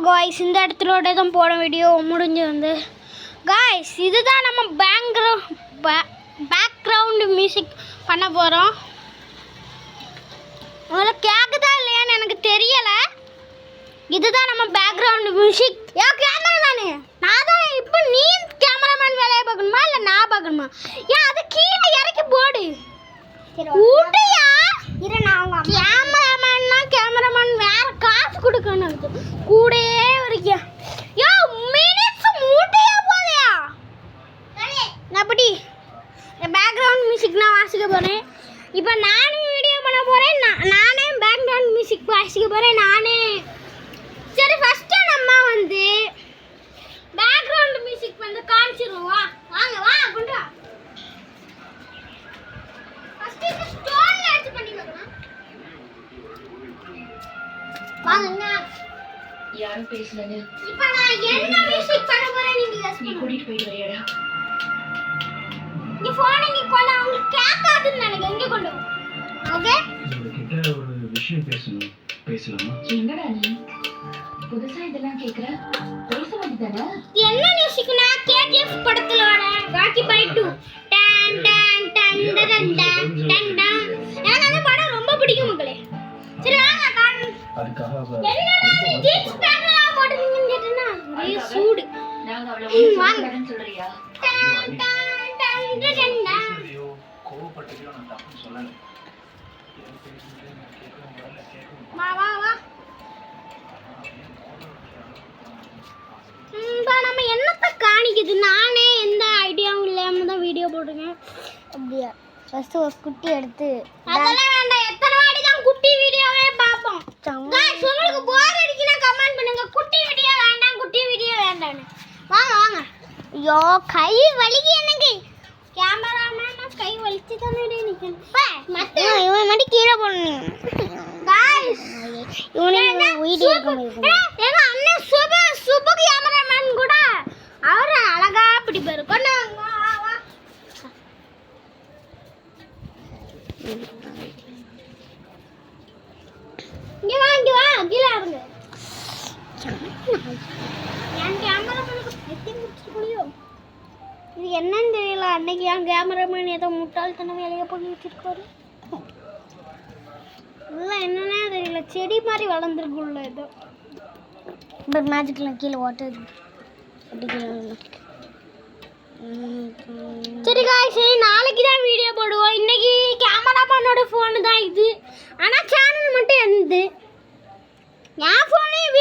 Guys, இந்த இடத்துல தான் போன வீடியோ முடிஞ்சு வந்து காய்ஸ், இதுதான் நம்ம பேக்ரவுண்ட் மியூசிக் பண்ண போகிறோம். உங்களுக்கு கேட்குதா இல்லையான்னு எனக்கு தெரியலை. இதுதான் நம்ம பேக்ரவுண்ட் மியூசிக். ஏன் கேமராமேனு நான் தான். இப்போ நீ கேமராமேன் வேலையை பார்க்கணுமா இல்லை நான் பார்க்கணுமா? ஏன் அது கீழே இறக்கி போடு ஊட்டியா. இரு, நான் அவங்க கேமராமேன்னா கேமராமேன் வேற காசு கொடுக்கணும் கூடயே வரைக்கும். யோ மினிட்ஸ் மூட்டையா போதையா? அப்படி பேக்ரவுண்ட் மியூசிக் நான் வாசிக்க போகிறேன். இப்போ நானும் வீடியோ பண்ண போகிறேன். நானே பேக்ரவுண்ட் மியூசிக் வாசிக்க போகிறேன் நானே. சரி, ஃபஸ்ட்டு நம்ம வந்து பேக்ரவுண்ட் மியூசிக் வந்து காமிச்சிருவோம். வாங்க வா கொண்டு வா. ஃபஸ்ட்டு இந்த ஸ்டோன்ல அடிச்சு பண்ணி பார்க்கலாம். வாங்க. யாரோ பேசலன்னு இப்போ நான் என்ன மியூசிக் பண்ண போறேன் நீங்க கெஸ் நீ கூட்டிட்டு போயிட்டு வரியாடா? நீ போன் இங்க கொண்டு உங்களுக்கு கேட்காதுன்னு நினைக்கிறேன். இங்க கொண்டு வா. ஓகே, உங்ககிட்ட ஒரு விஷயம் பேசலாமா? என்னடா நீ புதுசா இதெல்லாம் கேக்குற? பேச வேண்டியதானே? என்ன மியூசிக்னா KGF படத்துல வர ராக்கி பை 2 டன் டன் டன் டன் டன் டன் டன். எனக்கு அந்த படம் ரொம்ப பிடிக்கும் மக்களே. சரி வாங்க காணு. அதுக்காக என்னடா நீ ஜீன்ஸ் பேண்ட்லாம் போடுறீங்கன்னு கேட்டேனா ஒரே சூடு. நாங்க அவளை ஒன்னு சொல்றியா? டன் டன் டன் டன் டன். கோவப்பட்டதையோ நான் தப்பு சொல்லல. வா வா வா. நம்ம என்னத்தை காணிக்குது? நானே எந்த ஐடியாவும் இல்லாமல் தான் வீடியோ போட்டுருக்கேன். அப்படியா? ஃபர்ஸ்ட் ஒரு குட்டி எடுத்து அதெல்லாம் வேண்டாம். எத்தனை வாட்டி தான் குட்டி வீடியோவே பார்ப்போம். गाइस, உங்களுக்கு போர் அடிக்குனா கமெண்ட் பண்ணுங்க. குட்டி வீடியோ வேண்டாம், குட்டி வீடியோ வேண்டாம்னு. வாங்க வாங்க. ஐயோ, கை வலிக்கு எனக்கு. கேமராமேன் கை வலிச்சு தானே நிக்கணும். மத்த இவன் மட்டும் கீழே போடணும். गाइस, இவனே வீடியோ எடுக்க ஏங்க அண்ணன் சுப கேமராமேன் கூட அவர் அழகா பிடிப்பாரு. கொண்டு வா வா. இங்க வா கீழே இருங்க. என் கேமராமேனுக்கு செட்டிங் முடிச்சு முடியும். இது என்னன்னு தெரியல. அன்னைக்கு என் கேமராமேன் ஏதோ முட்டாள்தன வேலையை பண்ணி வச்சிருக்காரு. இதெல்லாம் என்னன்னே தெரியல. செடி மாதிரி வளர்ந்துருக்குள்ள ஏதோ. இப்போ மேஜிக்கில் கீழே வாட்டர் சரி காய்ஸ், நாளைக்கு தான் வீடியோ போடுவோம். இன்னைக்கு கேமராமேனோட ஃபோனு தான் இது. ஆனால் சேனல் மட்டும் என்னது? என் ஃபோனையும்